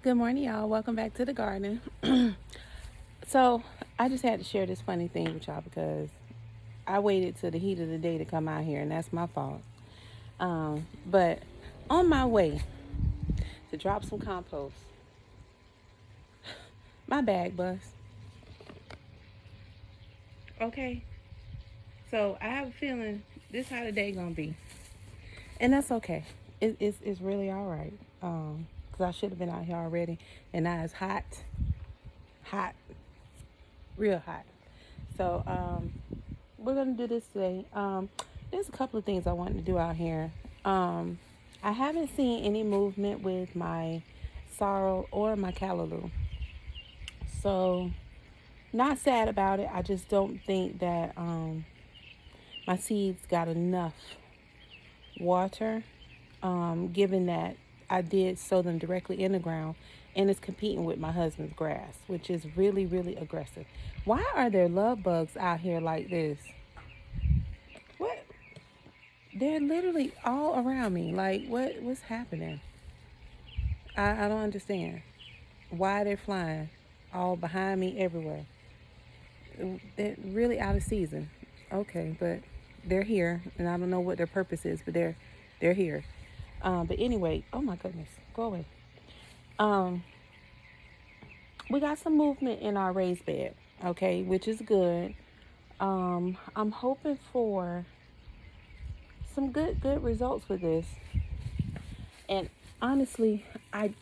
Good morning, y'all. Welcome back to the garden. So, I just had to share this funny thing with y'all because I waited till the heat of the day to come out here, and that's my fault. But on my way to drop some compost, my bag bust. Okay, so I have a feeling this how the day gonna be, and that's okay. It's really all right. Cause I should have been out here already, and now it's hot, hot, real hot. So we're gonna do this today. There's a couple of things I wanted to do out here. I haven't seen any movement with my sorrel or my callaloo, so not sad about it. I just don't think that my seeds got enough water, given that I did sow them directly in the ground, and it's competing with my husband's grass, which is really, really aggressive. Why are there love bugs out here like this? What? They're literally all around me. Like, what's happening? I don't understand why they're flying all behind me everywhere. They're really out of season. Okay, but they're here, and I don't know what their purpose is, but they're here. But anyway, oh my goodness, go away. Um, we got some movement in our raised bed, okay, which is good. I'm hoping for some good results with this. And honestly, I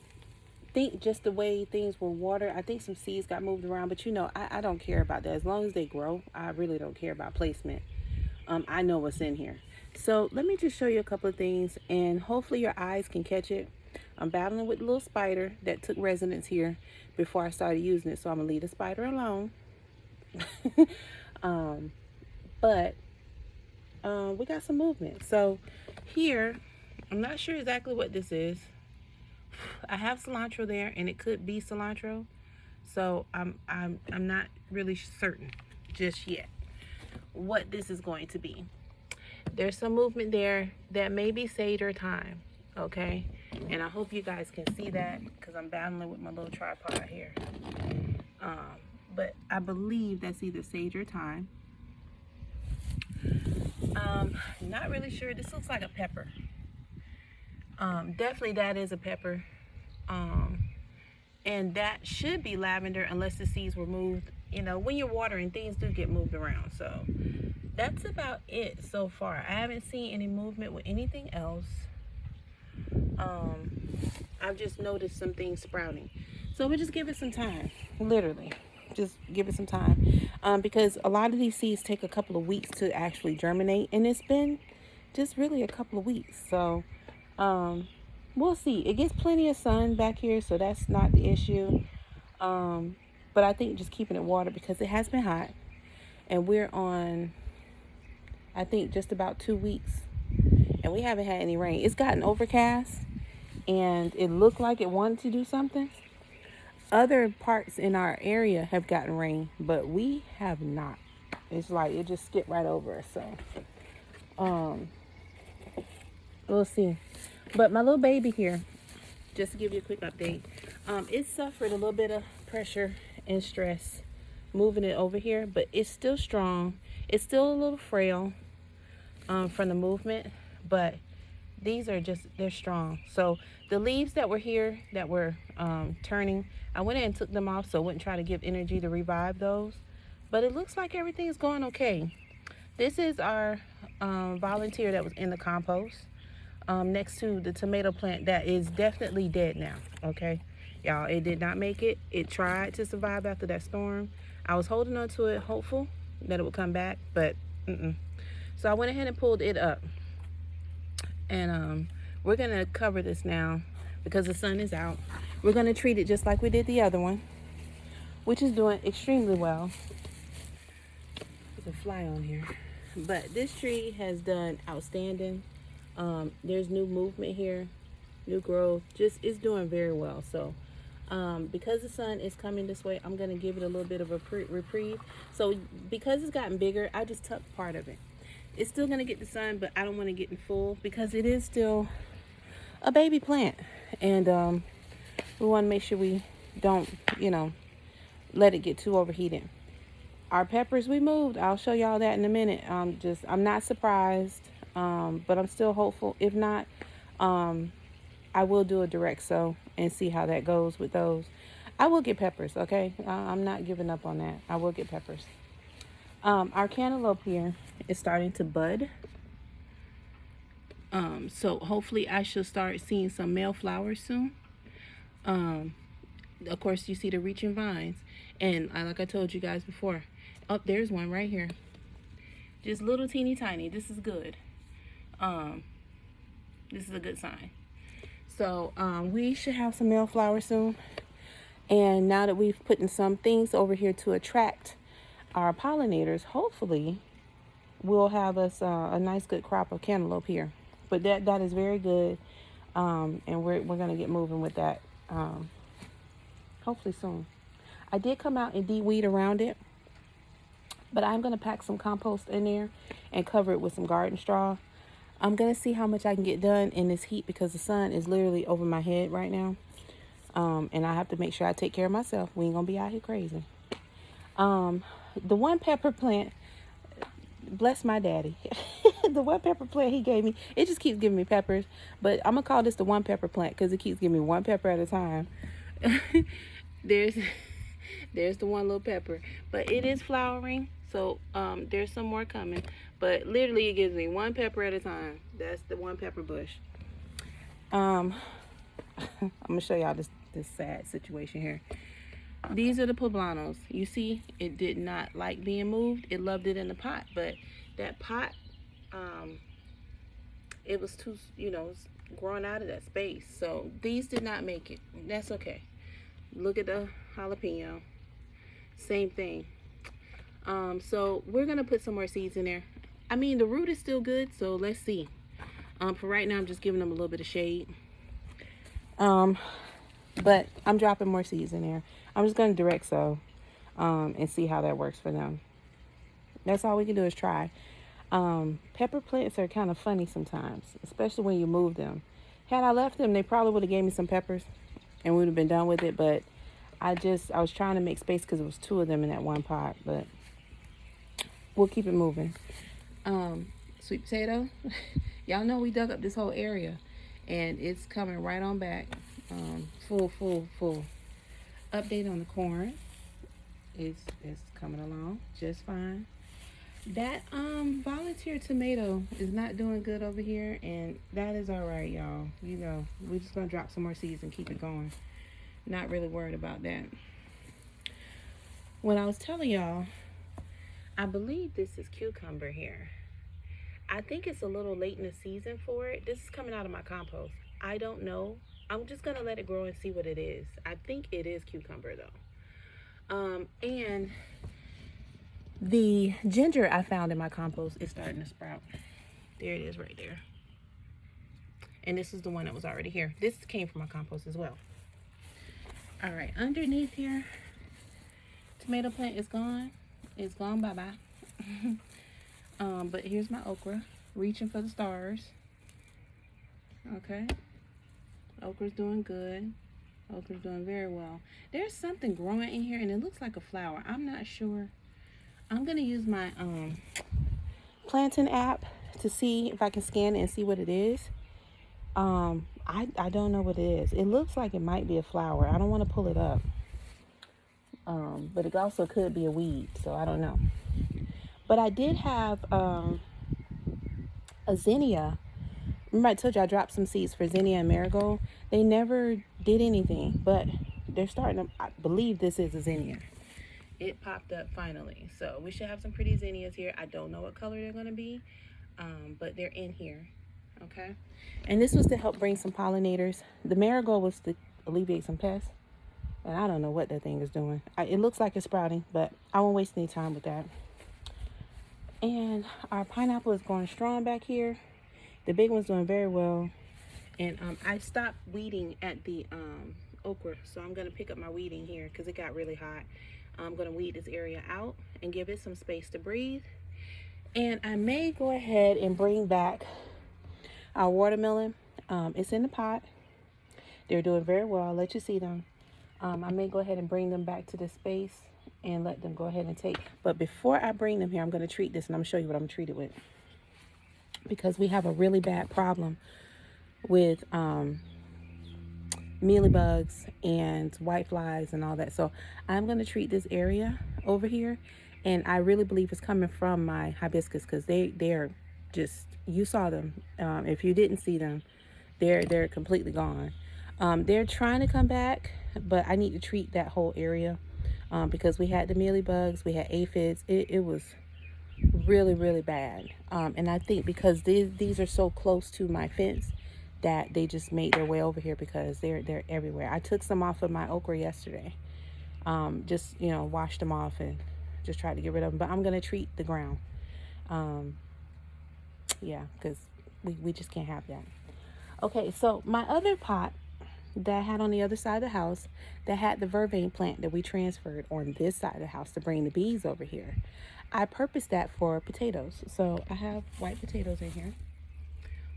think just the way things were watered, I think some seeds got moved around, but I don't care about that. As long as they grow, I really don't care about placement. I know what's in here. So let me just show you a couple of things, and hopefully your eyes can catch it. I'm battling with a little spider that took residence here before I started using it, so I'm gonna leave the spider alone. um, but we got some movement. So here, I'm not sure exactly what this is. I have cilantro there, and it could be cilantro. So I'm not really certain just yet what this is going to be. There's some movement there that may be sage or thyme, okay? And I hope you guys can see that because I'm battling with my little tripod here. But I believe that's either sage or thyme. Not really sure. This looks like a pepper. Definitely that is a pepper. And that should be lavender unless the seeds were moved. You know, when you're watering, things do get moved around. So that's about it so far. I haven't seen any movement with anything else. I've just noticed some things sprouting. So we'll just give it some time. Literally. Just give it some time. Because a lot of these seeds take a couple of weeks to actually germinate. And it's been just really a couple of weeks. So we'll see. It gets plenty of sun back here, so that's not the issue. But I think just keeping it watered because it has been hot. And we're on, I think, just about 2 weeks. And we haven't had any rain. It's gotten overcast. And it looked like it wanted to do something. Other parts in our area have gotten rain, but we have not. It's like it just skipped right over us. So, we'll see. But my little baby here, just to give you a quick update, it suffered a little bit of pressure and stress moving it over here, but it's still strong. It's still a little frail from the movement, but these are just, they're strong. So the leaves that were here that were turning, I went in and took them off so I wouldn't try to give energy to revive those. But it looks like everything is going okay. This is our volunteer that was in the compost next to the tomato plant that is definitely dead now, okay? Y'all, it did not make it. It tried to survive after that storm. I was holding on to it, hopeful that it would come back, but So I went ahead and pulled it up. And we're going to cover this now because the sun is out. We're going to treat it just like we did the other one, which is doing extremely well. There's a fly on here. But this tree has done outstanding. There's new movement here, new growth. Just, it's doing very well. So because the sun is coming this way, I'm going to give it a little bit of a reprieve. So because it's gotten bigger, I just tucked part of it. It's still going to get the sun, but I don't want to get in full because it is still a baby plant. And We want to make sure we don't, let it get too overheated. Our peppers we moved. I'll show y'all that in a minute. I'm not surprised, but I'm still hopeful. If not, I will do a direct sew and see how that goes with those. I will get peppers, okay? I'm not giving up on that. I will get peppers. Our cantaloupe here is starting to bud. So hopefully I should start seeing some male flowers soon. Of course, you see the reaching vines. And like I told you guys before, there's one right here. Just little teeny tiny. This is good. This is a good sign. So we should have some male flowers soon. And now that we've put in some things over here to attract our pollinators, hopefully we'll have us a nice good crop of cantaloupe here. But that is very good. And we're going to get moving with that hopefully soon. I did come out and de-weed around it, but I'm going to pack some compost in there and cover it with some garden straw. I'm going to see how much I can get done in this heat because the sun is literally over my head right now. And I have to make sure I take care of myself. We ain't going to be out here crazy. The one pepper plant, bless my daddy. The one pepper plant he gave me, it just keeps giving me peppers. But I'm going to call this the one pepper plant because it keeps giving me one pepper at a time. There's the one little pepper. But it is flowering. So there's some more coming. But literally it gives me one pepper at a time. That's the one pepper bush. I'm going to show y'all this sad situation here. These are the poblanos. You see, it did not like being moved. It loved it in the pot, but that pot, it was too, it's growing out of that space. So these did not make it. That's okay. Look at the jalapeno. Same thing. So we're going to put some more seeds in there. I mean, the root is still good, so let's see. For right now, I'm just giving them a little bit of shade. But I'm dropping more seeds in there. I'm just going to direct sow and see how that works for them. That's all we can do is try. Pepper plants are kind of funny sometimes, especially when you move them. Had I left them, they probably would have gave me some peppers and we would have been done with it. But I was trying to make space because it was 2 of them in that one pot. But we'll keep it moving. Sweet potato. Y'all know we dug up this whole area and it's coming right on back. Full update on the corn is coming along just fine. That volunteer tomato is not doing good over here, and that is all right, y'all. We're just gonna drop some more seeds and keep it going. Not really worried about that. When I was telling y'all, I believe this is cucumber here. I think it's a little late in the season for it. This is coming out of my compost. I don't know. I'm just going to let it grow and see what it is. I think it is cucumber, though. And the ginger I found in my compost is starting to sprout. There it is right there. And this is the one that was already here. This came from my compost as well. All right, underneath here, tomato plant is gone. It's gone bye-bye. But here's my okra, reaching for the stars. Okay. Okra's doing good. Okra's doing very well. There's something growing in here and it looks like a flower. I'm not sure. I'm going to use my planting app to see if I can scan it and see what it is. I don't know what it is. It looks like it might be a flower. I don't want to pull it up. But it also could be a weed, so I don't know. But I did have a zinnia. Remember I told you I dropped some seeds for zinnia and marigold. They never did anything, but they're starting to, I believe this is a zinnia. It popped up finally. So we should have some pretty zinnias here. I don't know what color they're going to be, but they're in here. Okay. And this was to help bring some pollinators. The marigold was to alleviate some pests. And I don't know what that thing is doing. It looks like it's sprouting, but I won't waste any time with that. And our pineapple is going strong back here. The big one's doing very well. And I stopped weeding at the okra. So I'm going to pick up my weeding here because it got really hot. I'm going to weed this area out and give it some space to breathe. And I may go ahead and bring back our watermelon. It's in the pot. They're doing very well. I'll let you see them. I may go ahead and bring them back to this space and let them go ahead and take. But before I bring them here, I'm going to treat this, and I'm going to show you what I'm treated with. Because we have a really bad problem with mealybugs and white flies and all that. So I'm going to treat this area over here. And I really believe it's coming from my hibiscus, because they're just, you saw them. If you didn't see them, they're completely gone. They're trying to come back, but I need to treat that whole area because we had the mealybugs, we had aphids. It was really, really bad. And I think because these are so close to my fence that they just made their way over here, because they're everywhere. I took some off of my okra yesterday. Just, washed them off and just tried to get rid of them. But I'm going to treat the ground. Yeah, because we just can't have that. Okay, so my other pot that I had on the other side of the house, that had the vervain plant that we transferred on this side of the house to bring the bees over here, I purposed that for potatoes. So I have white potatoes in here.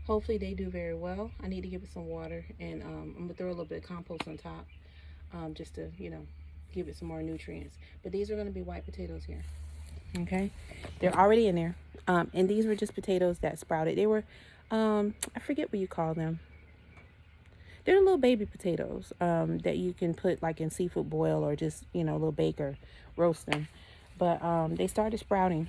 Hopefully they do very well. I need to give it some water, and I'm going to throw a little bit of compost on top just to, give it some more nutrients. But these are going to be white potatoes here. Okay, they're already in there. And these were just potatoes that sprouted. They were, I forget what you call them. They're little baby potatoes that you can put like in seafood boil, or just, a little baker roast them. But they started sprouting.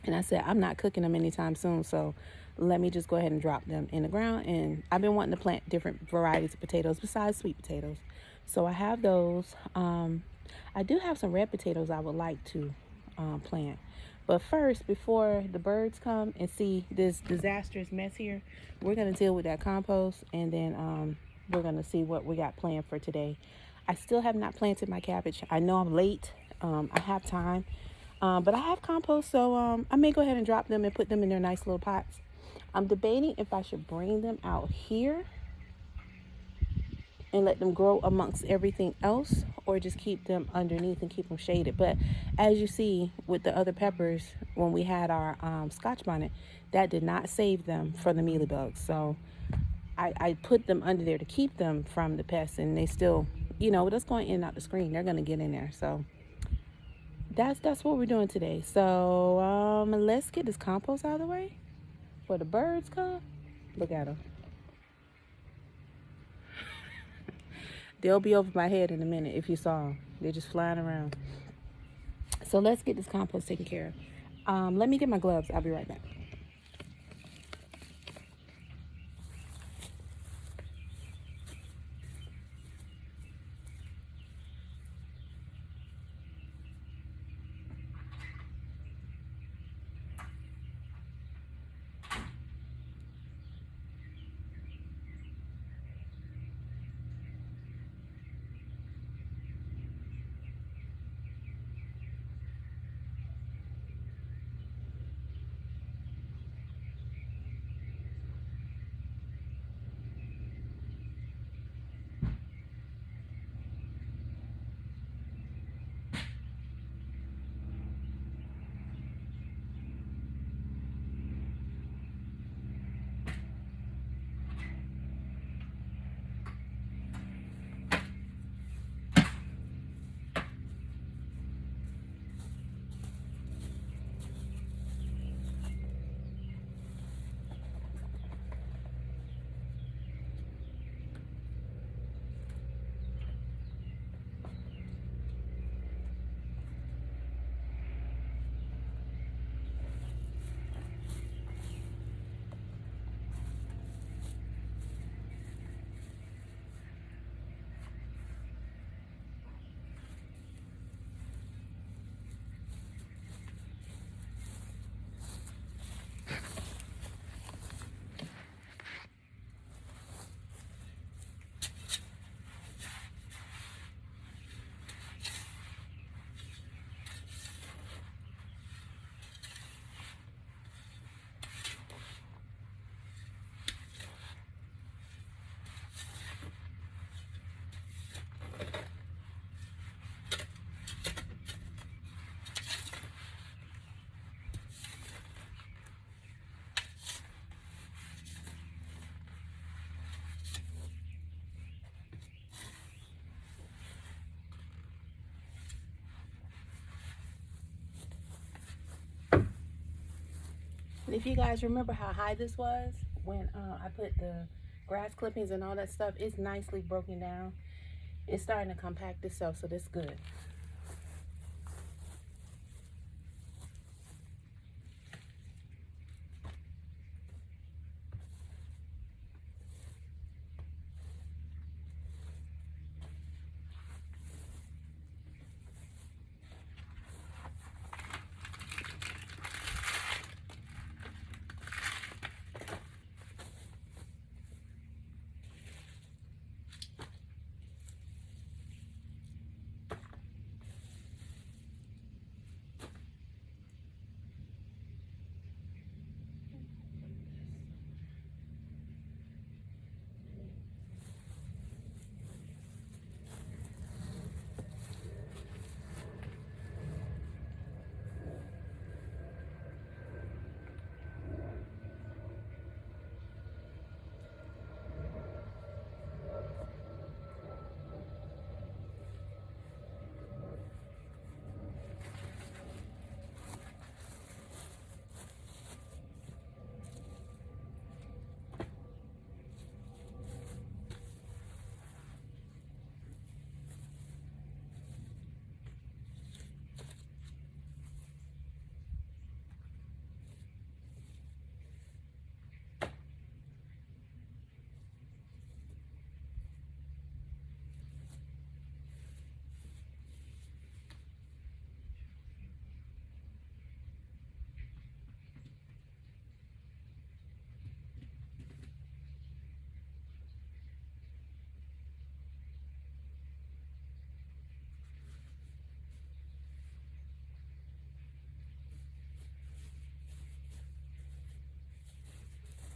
And I said, I'm not cooking them anytime soon. So let me just go ahead and drop them in the ground. And I've been wanting to plant different varieties of potatoes besides sweet potatoes. So I have those. I do have some red potatoes I would like to plant. But first, before the birds come and see this disastrous mess here, we're going to deal with that compost, and then we're going to see what we got planned for today. I still have not planted my cabbage. I know I'm late. I have time. But I have compost, so I may go ahead and drop them and put them in their nice little pots. I'm debating if I should bring them out here and let them grow amongst everything else, or just keep them underneath and keep them shaded. But as you see with the other peppers, when we had our scotch bonnet, that did not save them from the mealybugs. So I put them under there to keep them from the pests, and they still, that's going in and out the screen. They're going to get in there. So that's what we're doing today. So let's get this compost out of the way before the birds come. Look at them. They'll be over my head in a minute if you saw them. They're just flying around. So let's get this compost taken care of. Let me get my gloves. I'll be right back. if you guys remember how high this was when I put the grass clippings and all that stuff, it's nicely broken down. It's starting to compact itself, so that's good.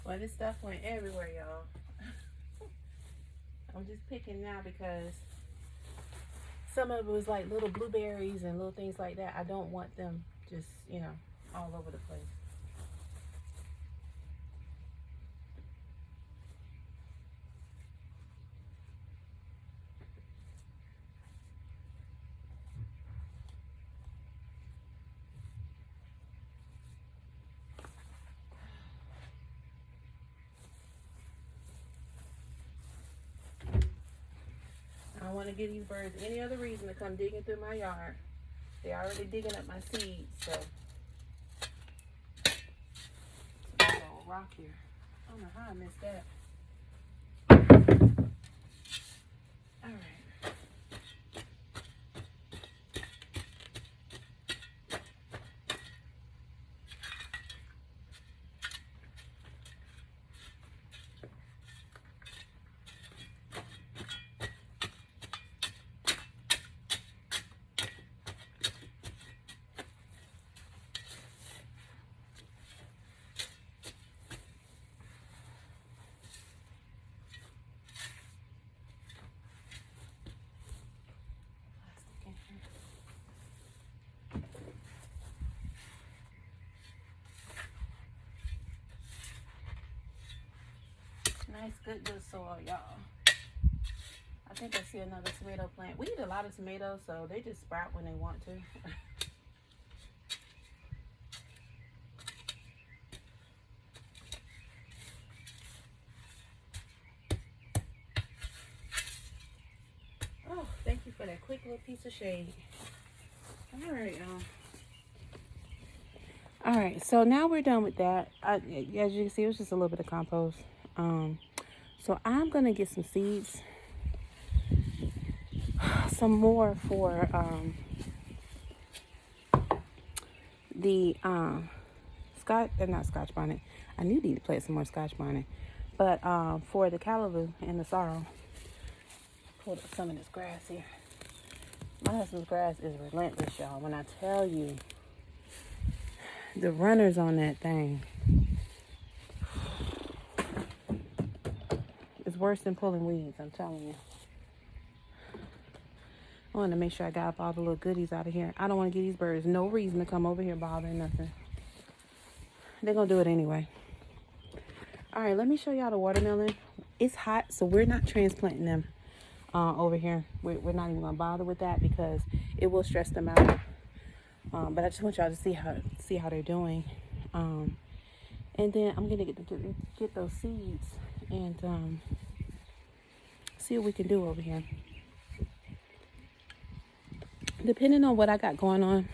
Well, this stuff went everywhere, y'all. I'm just picking now because some of it was like little blueberries and little things like that. I don't want them just, all over the place. I don't want to give these birds any other reason to come digging through my yard. They're already digging up my seeds, so. There's a little rock here. I don't know how I missed that. All right. Nice, good soil, y'all. I think I see another tomato plant. We eat a lot of tomatoes, so they just sprout when they want to. Oh, thank you for that quick little piece of shade. All right, y'all. All right, so now we're done with that. As you can see, it was just a little bit of compost. So I'm gonna get some seeds, some more for the not scotch bonnet. I need to plant some more scotch bonnet, but for the callaloo and the sorrel. Pull up some of this grass here. My husband's grass is relentless, y'all. When I tell you, the runners on that thing. It's worse than pulling weeds, I'm telling you. I want to make sure I got all the little goodies out of here. I don't want to give these birds no reason to come over here bothering nothing. They're going to do it anyway. All right, let me show y'all the watermelon. It's hot, so we're not transplanting them over here. We're not even going to bother with that because it will stress them out. But I just want y'all to see how they're doing. And then I'm gonna get those seeds and see what we can do over here. Depending on what I got going on,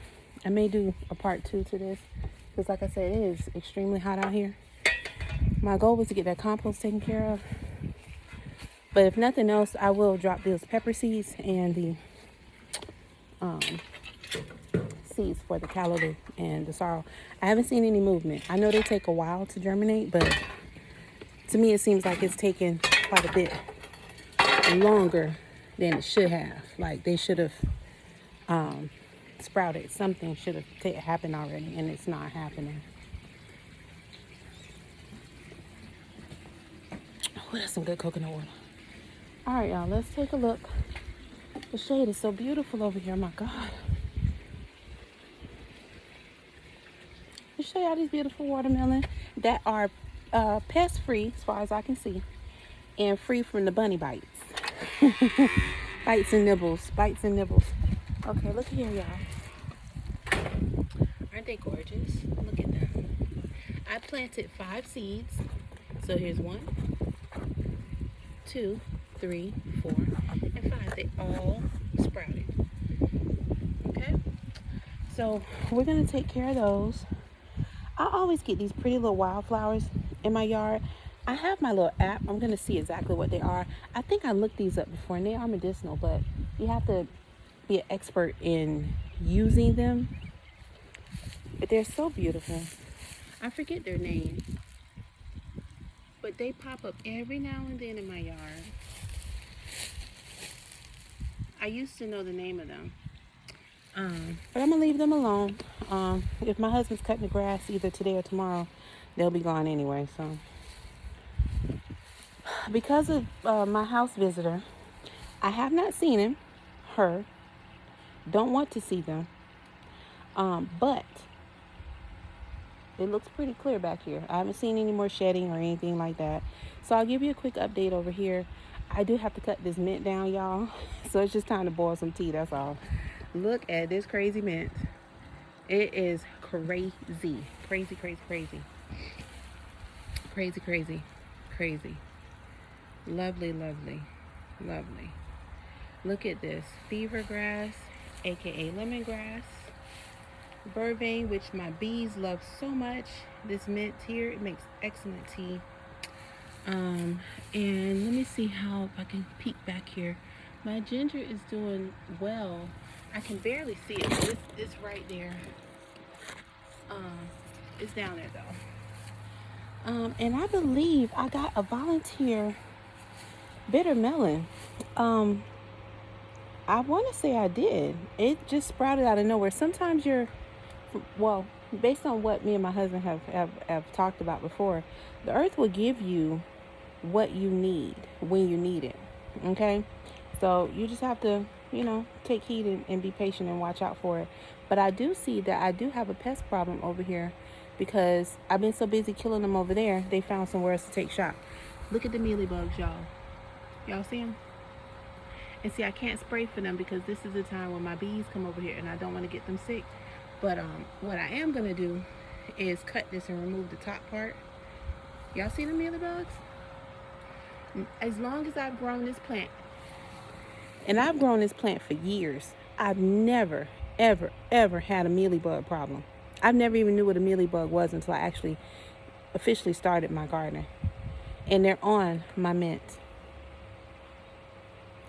I may do a part 2 to this, because like I said, it is extremely hot out here. My goal was to get that compost taken care of, but if nothing else, I will drop those pepper seeds and the um, seeds for the callaloo and the sorrel. I haven't seen any movement. I know they take a while to germinate, but to me it seems like it's taken quite a bit longer than it should have. Like they should have sprouted. Something should have happened already, and it's not happening. Oh, that's some good coconut water. All right, y'all, let's take a look. The shade is so beautiful over here. My God. Let's show y'all these beautiful watermelon that are pest free as far as I can see, and free from the bunny bites. Bites and nibbles. Okay, look here, y'all. Aren't they gorgeous? Look at them. I planted 5 seeds. So here's 1, 2, 3, 4, and 5. They all sprouted. Okay? So we're going to take care of those. I always get these pretty little wildflowers in my yard. I have my little app. I'm going to see exactly what they are. I think I looked these up before, and they are medicinal, but you have to be an expert in using them. But they're so beautiful. I forget their name, but they pop up every now and then in my yard. I used to know the name of them. But I'm going to leave them alone. If my husband's cutting the grass either today or tomorrow, they'll be gone anyway. So, because of my house visitor, I have not seen her. Don't want to see them. But it looks pretty clear back here. I haven't seen any more shedding or anything like that. So I'll give you a quick update over here. I do have to cut this mint down, y'all. So it's just time to boil some tea, that's all. Look at this crazy mint. It is crazy. Crazy. Lovely. Look at this. Fever grass, aka lemongrass. Vervain, which my bees love so much. This mint here, it makes excellent tea. And let me see how I can peek back here. My ginger is doing well. I can barely see it. It's right there. It's down there though. And I believe I got a volunteer bitter melon. I want to say I did. It just sprouted out of nowhere. Sometimes based on what me and my husband have talked about before, the earth will give you what you need when you need it. Okay? So you just have to, take heed and be patient and watch out for it. But I do see that I do have a pest problem over here because I've been so busy killing them over there, they found somewhere else to take shot. Look at the mealybugs, y'all. Y'all see them? And see, I can't spray for them because this is the time when my bees come over here and I don't want to get them sick. But what I am going to do is cut this and remove the top part. Y'all see the mealybugs? As long as I've grown this plant, and I've grown this plant for years, I've never, ever had a mealybug problem. I've never even knew what a mealybug was until I actually officially started my garden. And they're on my mint.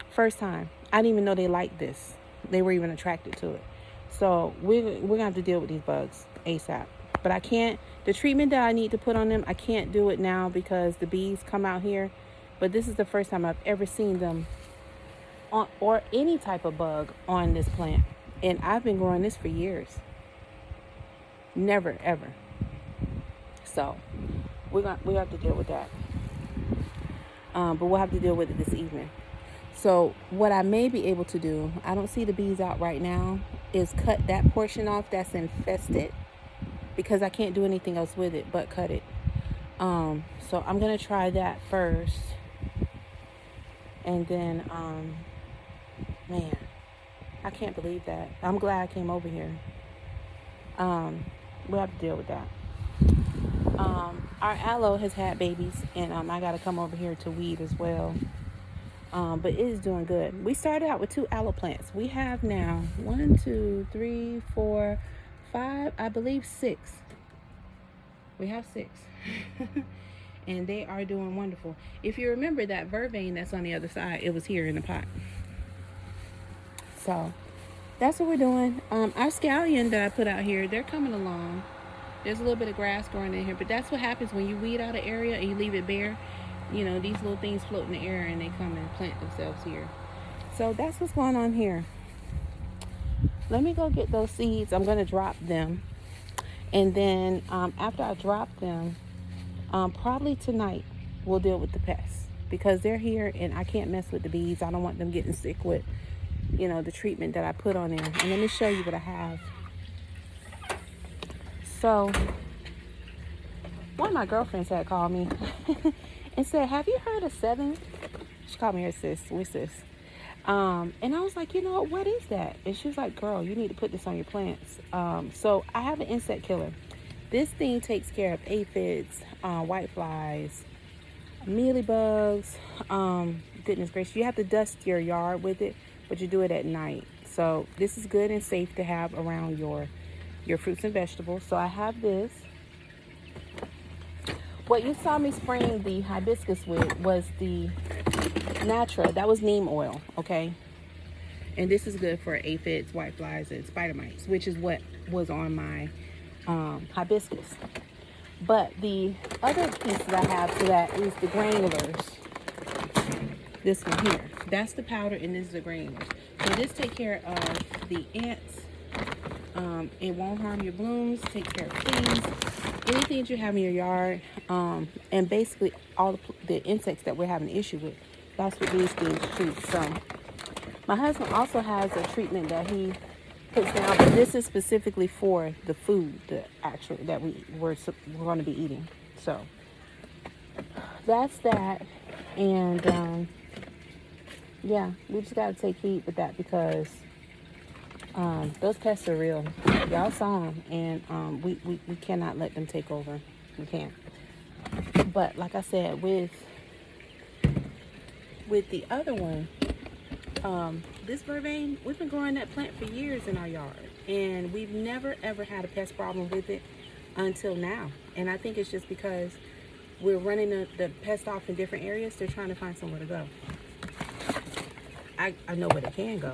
First time. I didn't even know they liked this. They were even attracted to it. So we're going to have to deal with these bugs ASAP. But I can't, the treatment that I need to put on them, I can't do it now because the bees come out here. But this is the first time I've ever seen them on, or any type of bug on this plant. And I've been growing this for years. Never, ever. So we have to deal with that. But we'll have to deal with it this evening. So what I may be able to do, I don't see the bees out right now, is cut that portion off that's infested because I can't do anything else with it but cut it. So I'm going to try that first. And then, man, I can't believe that. I'm glad I came over here. We'll have to deal with that. Our aloe has had babies, and I got to come over here to weed as well. But it is doing good. We started out with 2 aloe plants. We have now 1, 2, 3, 4, 5, I believe 6. We have 6. And they are doing wonderful. If you remember that vervain that's on the other side, it was here in the pot. So that's what we're doing. Our scallion that I put out here, they're coming along. There's a little bit of grass growing in here, but that's what happens when you weed out an area and you leave it bare. You know, these little things float in the air and they come and plant themselves here. So that's what's going on here. Let me go get those seeds. I'm going to drop them. And then after I drop them, probably tonight we'll deal with the pests. Because they're here and I can't mess with the bees. I don't want them getting sick with, you know, the treatment that I put on there. And let me show you what I have. So, one of my girlfriends had called me and said, have you heard of 7? She called me her sis. We're sis. And I was like, you know, what is that? And she was like, girl, you need to put this on your plants. So I have an insect killer. This thing takes care of aphids, whiteflies, mealybugs. Goodness gracious, you have to dust your yard with it, but you do it at night. So this is good and safe to have around your fruits and vegetables. So I have this. What you saw me spraying the hibiscus with was the Natra. That was neem oil, okay? And this is good for aphids, whiteflies, and spider mites, which is what was on my hibiscus. But the other piece that I have to that is the granulars. This one here. That's the powder, and this is the granulars. So this takes care of the ants. It won't harm your blooms. Takes care of fleas, anything that you have in your yard, and basically all the insects that we're having an issue with. That's what these things treat. So my husband also has a treatment that he puts down, but this is specifically for the food, the actual that we're going to be eating. So that's that, and yeah, we just got to take heed with that because those pests are real. Y'all saw them, and we cannot let them take over. We can't. But like I said, with the other one, this vervain, we've been growing that plant for years in our yard, and we've never ever had a pest problem with it until now. And I think it's just because we're running the pest off in different areas. They're trying to find somewhere to go. I know where they can go.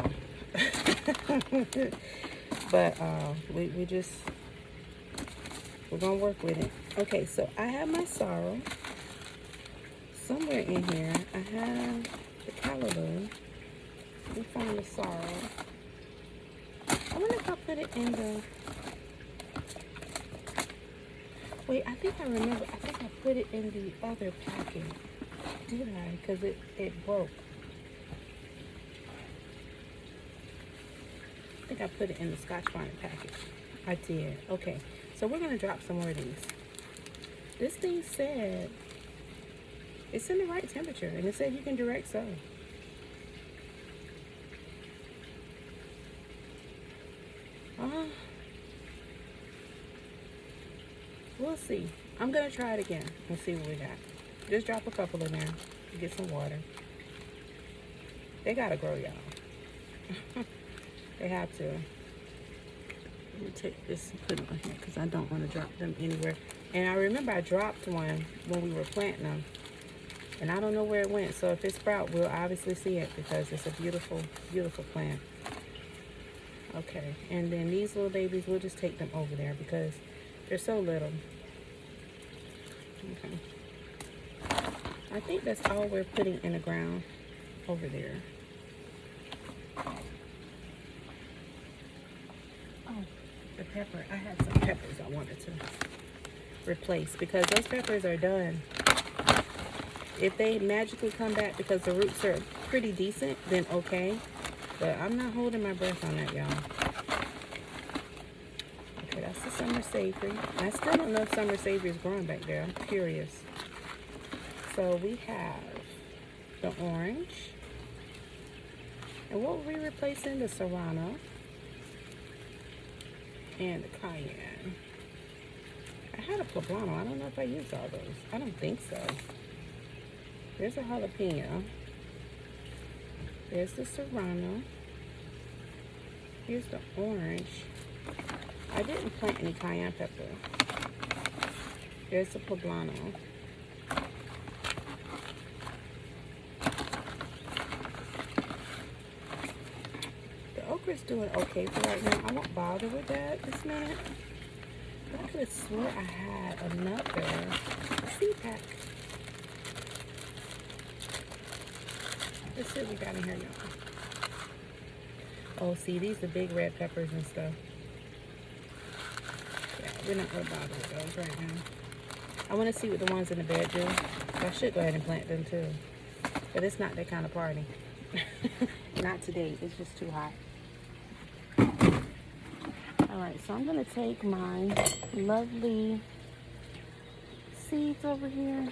But we're gonna work with it. Okay, so I have my sorrel somewhere in here. I have the callaloo. Let me find the sorrel. I wonder if I put it in the... Wait, I think I remember. I think I put it in the other packet. Did I? Because it broke. I think I put it in the Scotch bonnet packet. I did. Okay, so we're gonna drop some more of these. This thing said it's in the right temperature, and it said you can direct sow. We'll see. I'm gonna try it again and see what we got. Just drop a couple in there to get some water. They gotta grow, y'all. They have to. Let me take this and put it on here because I don't want to drop them anywhere. And I remember I dropped one when we were planting them, and I don't know where it went. So if it sprout, we'll obviously see it because it's a beautiful, beautiful plant. Okay, and then these little babies, we'll just take them over there because they're so little. Okay. I think that's all we're putting in the ground over there. Oh, the pepper. I had some peppers I wanted to replace because those peppers are done. If they magically come back because the roots are pretty decent, then okay. But I'm not holding my breath on that, y'all. Okay, that's the summer savory. I still don't know if summer savory is growing back there. I'm curious. So we have the orange. And what were we replacing? The serrano. And the cayenne. I had a poblano. I don't know if I used all those. I don't think so. There's a jalapeno. There's the serrano. Here's the orange. I didn't plant any cayenne pepper. There's the poblano. The okra's doing okay for right now. I won't bother with that this minute. But I could have swore I had another seed pack. Let's see what we got in here, y'all. Oh, see, these are big red peppers and stuff. Yeah, we're not going to bother with those right now. I want to see what the ones in the bed do. I should go ahead and plant them too. But it's not that kind of party. Not today. It's just too hot. Alright, so I'm going to take my lovely seeds over here.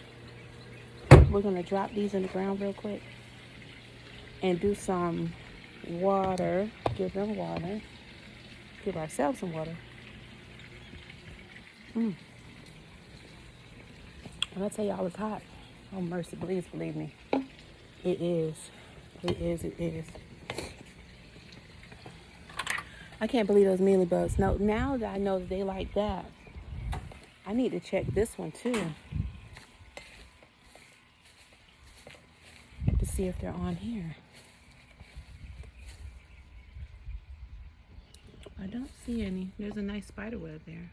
We're going to drop these in the ground real quick. And do some water. Give them water. Give ourselves some water. When I tell y'all it's hot, oh mercy, please believe me. It is. It is. It is. I can't believe those mealy bugs. No, now that I know that they like that, I need to check this one too. To see if they're on here. I don't see any. There's a nice spider web there,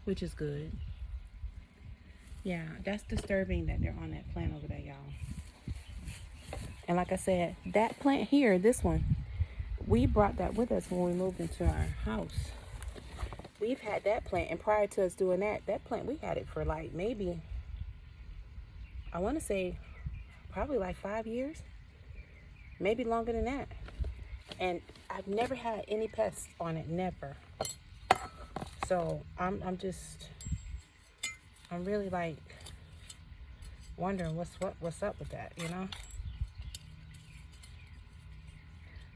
which is good. Yeah, that's disturbing that they're on that plant over there, y'all. And like I said, that plant here, this one, we brought that with us when we moved into our house. We've had that plant, and prior to us doing that plant, we had it for like maybe, I want to say, probably like 5 years. Maybe longer than that. And I've never had any pests on it, never. So I'm really like wondering what's up with that, you know?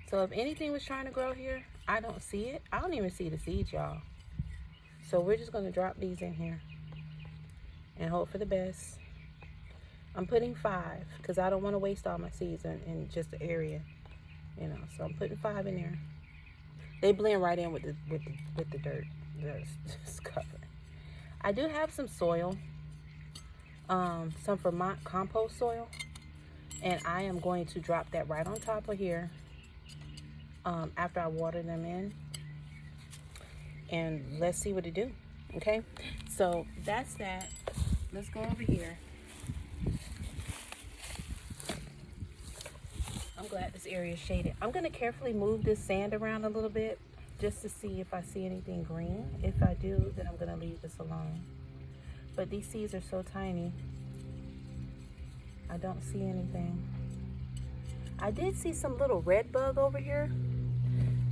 So if anything was trying to grow here, I don't see it. I don't even see the seeds, y'all. So we're just gonna drop these in here and hope for the best. I'm putting 5 because I don't want to waste all my seeds in just the area, you know. So I'm putting 5 in there. They blend right in with the dirt. Just covered. I do have some soil, some Vermont compost soil, and I am going to drop that right on top of here after I water them in, and let's see what it do. Okay, so that's that. Let's go over here. I'm glad this area is shaded. I'm going to carefully move this sand around a little bit just to see if I see anything green. If I do, then I'm going to leave this alone. But these seeds are so tiny. I don't see anything. I did see some little red bug over here,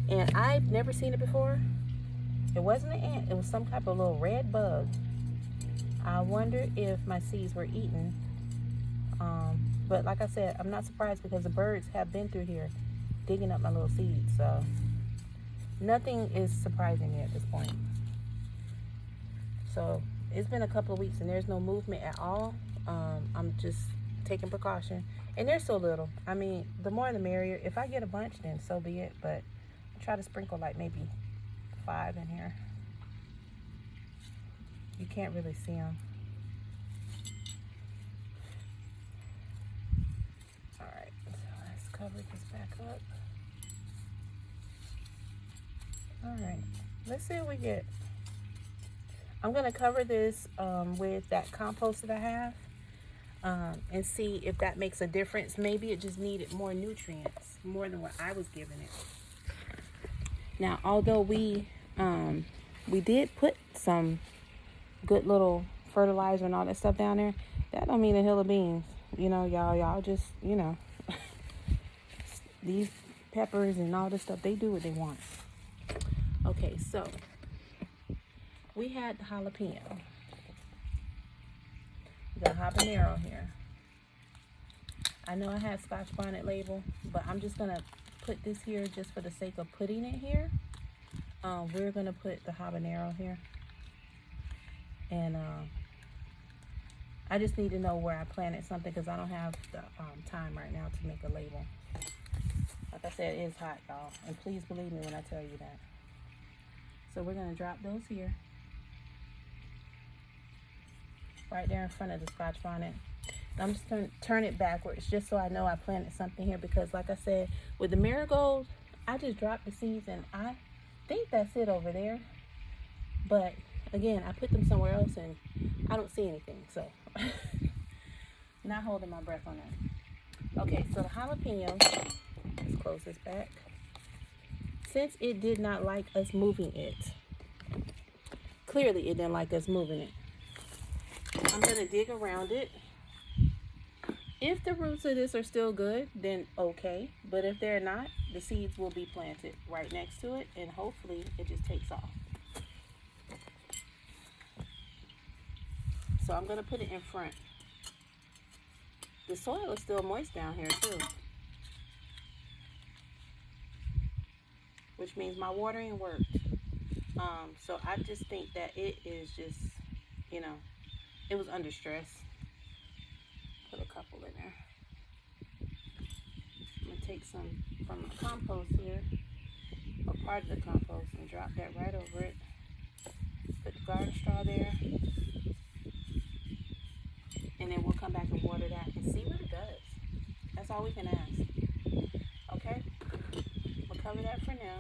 and I've never seen it before. It wasn't an ant. It was some type of little red bug. I wonder if my seeds were eaten. But like I said, I'm not surprised because the birds have been through here digging up my little seeds. So nothing is surprising me at this point. So it's been a couple of weeks and there's no movement at all. I'm just taking precaution. And they're so little. I mean, the more the merrier. If I get a bunch, then so be it. But I try to sprinkle like maybe 5 in here. You can't really see them. Alright, so let's cover this back up. Alright, let's see what we get. I'm going to cover this with that compost that I have and see if that makes a difference. Maybe it just needed more nutrients, more than what I was giving it. Now, although we did put some good little fertilizer and all that stuff down there, that don't mean a hill of beans. You know, y'all just, you know, these peppers and all this stuff, they do what they want. Okay, so we had the jalapeno. We got habanero here. I know I had Scotch bonnet label, but I'm just gonna put this here just for the sake of putting it here. We're gonna put the habanero here. And I just need to know where I planted something because I don't have the time right now to make a label. Like I said, it is hot, y'all. And please believe me when I tell you that. So we're going to drop those here. Right there in front of the Scotch bonnet. I'm just going to turn it backwards just so I know I planted something here. Because like I said, with the marigold, I just dropped the seeds and I think that's it over there. But again, I put them somewhere else and I don't see anything. So, not holding my breath on that. Okay, so the jalapeno, let's close this back. Since it did not like us moving it, clearly it didn't like us moving it, I'm going to dig around it. If the roots of this are still good, then okay. But if they're not, the seeds will be planted right next to it and hopefully it just takes off. So I'm going to put it in front. The soil is still moist down here too, which means my watering worked. So I just think that it is just, you know, it was under stress. Put a couple in there. I'm going to take some from the compost here, or part of the compost, and drop that right over it. Put the garden straw there. And then we'll come back and water that and see what it does. That's all we can ask. Okay? We'll cover that for now.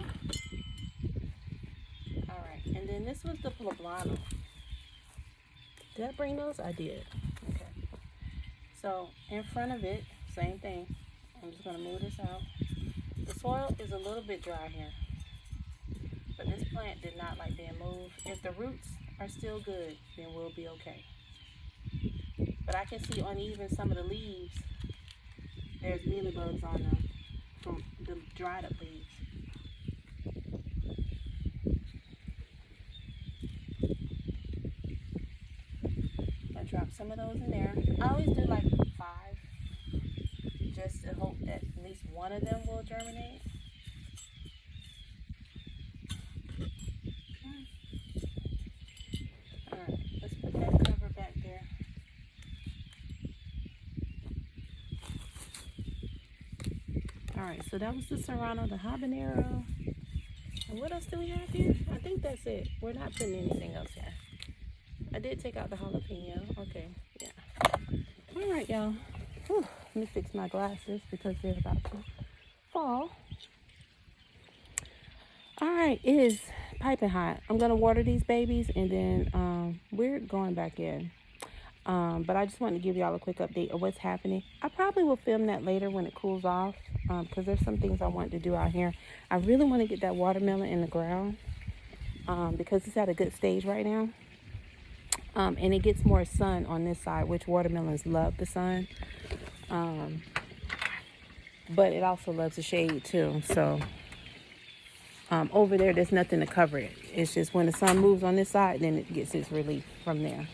Alright, and then this was the poblano. Did I bring those? I did. Okay. So, in front of it, same thing. I'm just going to move this out. The soil is a little bit dry here. But this plant did not like being moved. If the roots are still good, then we'll be okay. But I can see on even some of the leaves, there's mealybugs on them from the dried up leaves. I drop some of those in there. I always do like 5, just to hope that at least one of them will germinate. Alright, let's put that cover back there. Alright, so that was the serrano, the habanero. And what else do we have here? I think that's it. We're not putting anything else here. I did take out the jalapeno. Okay, yeah. Alright, y'all. Let me fix my glasses because they're about to fall. Alright, it is piping hot. I'm going to water these babies and then we're going back in. But I just wanted to give y'all a quick update of what's happening. I probably will film that later when it cools off because there's some things I want to do out here. I really want to get that watermelon in the ground because it's at a good stage right now. And it gets more sun on this side, which watermelons love the sun. But it also loves the shade too. So over there, there's nothing to cover it. It's just when the sun moves on this side, then it gets its relief from there.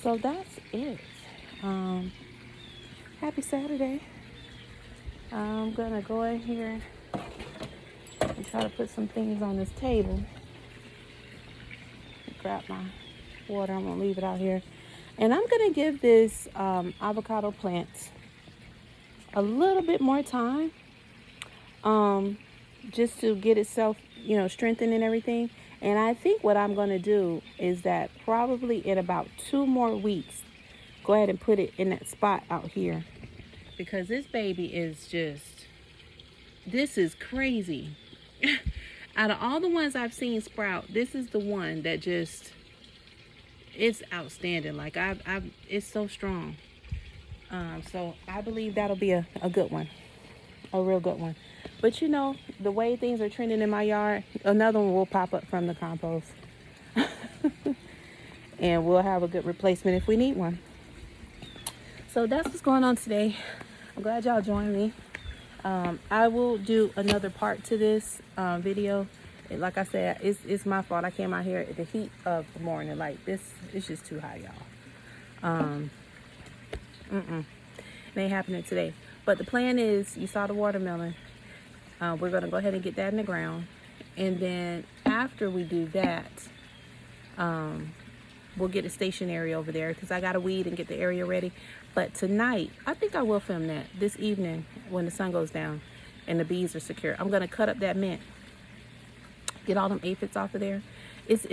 So that's it. Happy Saturday. I'm going to go in here and try to put some things on this table. Grab my water. I'm going to leave it out here. And I'm going to give this avocado plant a little bit more time just to get itself, you know, strengthened and everything. And I think what I'm going to do is that probably in about 2 more weeks, go ahead and put it in that spot out here. Because this baby is just, this is crazy. Out of all the ones I've seen sprout, this is the one that just, it's outstanding. Like, it's so strong. So I believe that'll be a good one. A real good one. But you know, the way things are trending in my yard, another one will pop up from the compost. And we'll have a good replacement if we need one. So that's what's going on today. I'm glad y'all joined me. I will do another part to this video. Like I said, it's my fault. I came out here at the heat of the morning. Like this, it's just too hot, y'all. It ain't happening today. But the plan is, you saw the watermelon. We're going to go ahead and get that in the ground. And then after we do that, we'll get it stationary over there because I got to weed and get the area ready. But tonight, I think I will film that this evening when the sun goes down and the bees are secure. I'm going to cut up that mint, get all them aphids off of there. It's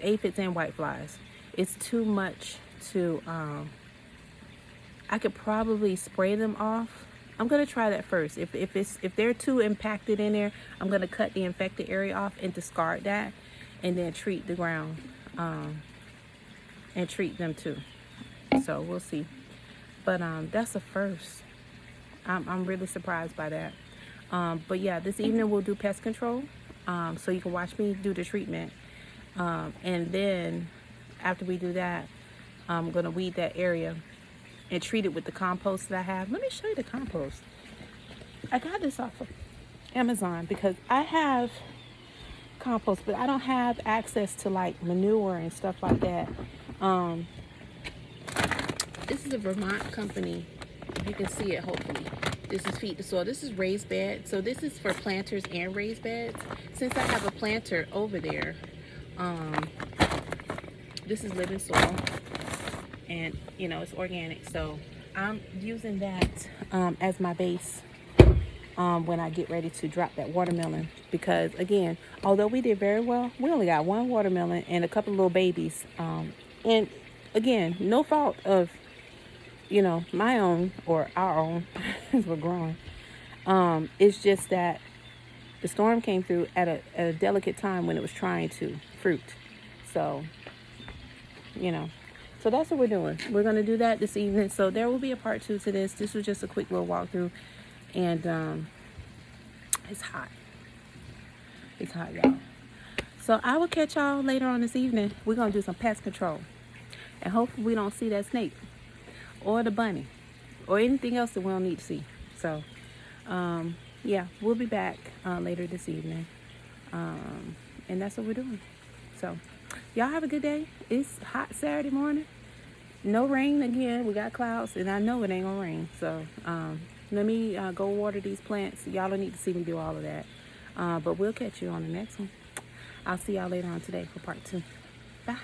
aphids and white flies. It's too much to, I could probably spray them off. I'm gonna try that first. If they're too impacted in there, I'm gonna cut the infected area off and discard that, and then treat the ground, and treat them too. So we'll see. But that's a first. I'm really surprised by that. But yeah, this evening we'll do pest control. So you can watch me do the treatment, and then after we do that, I'm gonna weed that area and treat it with the compost that I have. Let me show you the compost. I got this off of Amazon because I have compost, but I don't have access to like manure and stuff like that. This is a Vermont company. If you can see it, hopefully. This is Feed the Soil. This is raised bed. So this is for planters and raised beds. Since I have a planter over there, this is living soil. And you know, it's organic, so I'm using that as my base when I get ready to drop that watermelon, because again, although we did very well, we only got one watermelon and a couple of little babies, and again, no fault of, you know, my own or our own as we're growing. It's just that the storm came through at a delicate time when it was trying to fruit, so you know. So that's what we're doing. We're going to do that this evening. So there will be a part 2 to this. This was just a quick little walkthrough. And it's hot. It's hot, y'all. So I will catch y'all later on this evening. We're going to do some pest control. And hopefully we don't see that snake or the bunny or anything else that we don't need to see. So, yeah, we'll be back later this evening. And that's what we're doing. So y'all have a good day. It's hot Saturday morning. No rain again. We got clouds, and I know it ain't gonna rain. So let me go water these plants. Y'all don't need to see me do all of that. But we'll catch you on the next one. I'll see y'all later on today for part 2. Bye.